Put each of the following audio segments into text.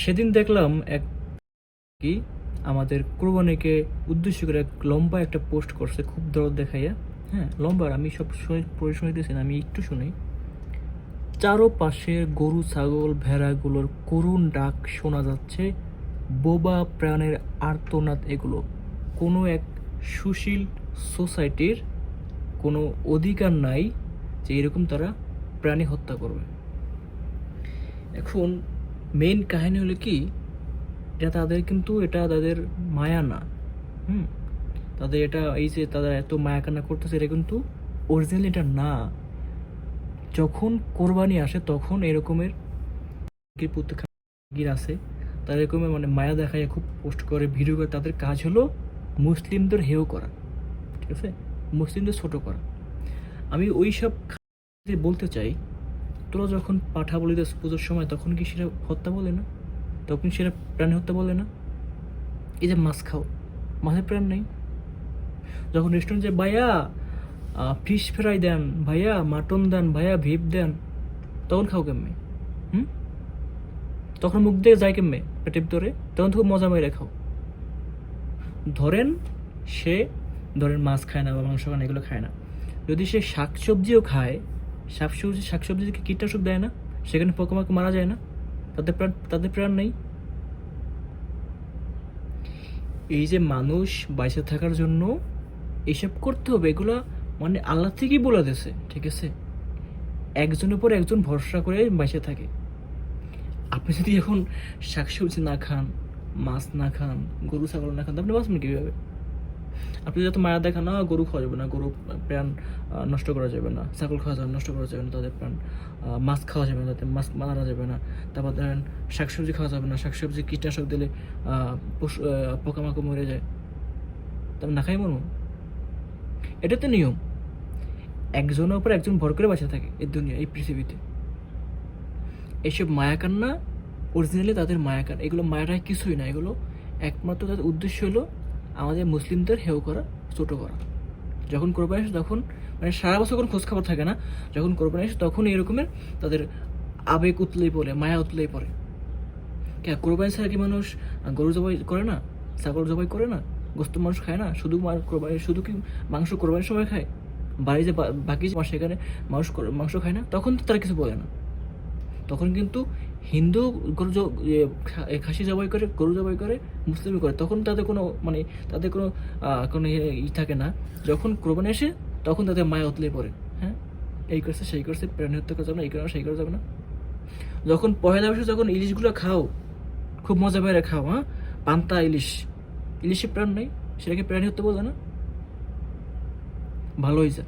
সেদিন দেখলাম এক কি আমাদের কোরবানিকে উদ্দেশ্য করে এক লম্বা একটা পোস্ট করছে, খুব দরদ দেখাইয়া। হ্যাঁ, লম্বা, আমি সব পড়ে শুনাইতেছি না, আমি একটু শুনি। চারপাশে গরু ছাগল ভেড়াগুলোর করুণ ডাক শোনা যাচ্ছে, বোবা প্রাণের আর্তনাদ এগুলো। কোনো এক সুশীল সোসাইটির কোনো অধিকার নাই যে এরকম তারা প্রাণী হত্যা করবে। এখন মেইন কাহিনী হলো কি, এটা তাদের কিন্তু এটা তাদের মায়া না। হুম, তাদের এটা এই যে তারা এত মায়া কান্না করতেছে, এটা কিন্তু অরিজিনালি এটা না। যখন কোরবানি আসে তখন এরকমের গির আছে, তারা এরকমের মানে মায়া দেখায়, খুব পোস্ট করে, ভিডিও করে। তাদের কাজ হলো মুসলিমদের হেয় করা, ঠিক আছে, মুসলিমদের ছোট করা। আমি ওই সব বলতে চাই, তোরা যখন পাঠা বলিতে পুজোর সময়, তখন কি সেটা হত্যা বলে না? তখন সেটা প্রাণী হত্যা বলে না? এই যে মাছ খাও, মাছের প্রাণ নেই? যখন রেস্টুরেন্ট যে ভাইয়া ফিশ ফ্রাই দেন, ভাইয়া মাটন দেন, ভাইয়া ভিপ দেন, তখন খাও কেমনে? হুম, তখন মুখ দিয়ে যায় কেমনে পেটের ভিতরে? তখন খুব মজা মেরে খাও। ধরেন সে মাছ খায় না বা মাংস খায় না, এগুলো খায় না, যদি সে শাকসবজিও খায়, শাকসবজিকে কীটনাশক দেয় না, সেখানে পোকামাকড় মারা যায় না? তাদের প্রাণ নেই? এই যে মানুষ বাইসে থাকার জন্য এইসব করতে হবে, এগুলো মানে আল্লাহ থেকেই বলে দিয়েছে, ঠিক আছে? একজনের পর একজন ভরসা করে বাইসে থাকে। আপনি যদি এখন শাকসবজি না খান, মাছ না খান, গরু ছাগল না খান, আপনি বাঁচবেন কীভাবে? আপনি যত মায়া দেখান, না গরু খাওয়া যাবে না, গরু প্রাণ নষ্ট করা যাবে না, ছাগল খাওয়া যাবে, নষ্ট করা যাবে না তাদের প্রাণ, মাছ খাওয়া যাবে না, তাদের মাছ মারা যাবে না, তারপর ধরেন শাকসবজি খাওয়া যাবে না, শাকসবজি কীটনাশক দিলে পশু পোকামাকড় মরে যায়, তবে না খাই মরবো? এটা তো নিয়ম। একজনের উপর একজন ভর করে বাঁচা থাকে এই দুনিয়া, এই পৃথিবীতে। এইসব মায়াকান্না অরিজিনালি তাদের মায়াকান, এগুলো মায়াটাই কিছুই না। এগুলো একমাত্র তাদের উদ্দেশ্য হলো আমাদের মুসলিমদের হেয় করা, ছোট করা। যখন কোরবানি আসে তখন মানে সারা বছর কোনো খোঁজখবর থাকে না, যখন কোরবানি আসে তখন এরকমের তাদের আবেগ উতলেই পড়ে, মায়া উতলেই পড়ে। কেন কোরবানি ছাড়া কি মানুষ গরু জবাই করে না, ছাগল জবাই করে না, গোস্ত মানুষ খায় না? কোরবানি শুধু কি মাংস কোরবানির সময় খায়? বাড়ি যে বাকি যে সেখানে মানুষ মাংস খায় না, তখন তো তারা কিছু বলে না। তখন কিন্তু হিন্দু গরু খাসি জবাই করে, গরু জবাই করে, মুসলিমই করে, তখন তাদের কোনো মানে তাদের কোনো থাকে না। যখন কোরবানি আসে তখন তাদের মায়া উতলে পড়ে। হ্যাঁ, এই করছে সেই করছে, প্রাণী হত্যা করা যাবে না, এই করা সেই করা যাবে না। যখন পয়লা বৈশাখ যখন ইলিশগুলো খাও, খুব মজা করে খাও, হ্যাঁ, পান্তা ইলিশ, ইলিশে প্রাণ নেই, সেটাকে প্রাণী হত্যা বলে না? ভালো হয়েছে,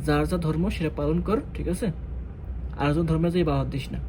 যার যা ধর্ম সেটা পালন কর, ঠিক আছে? আর ধর্মে যাই বাদ দিস না।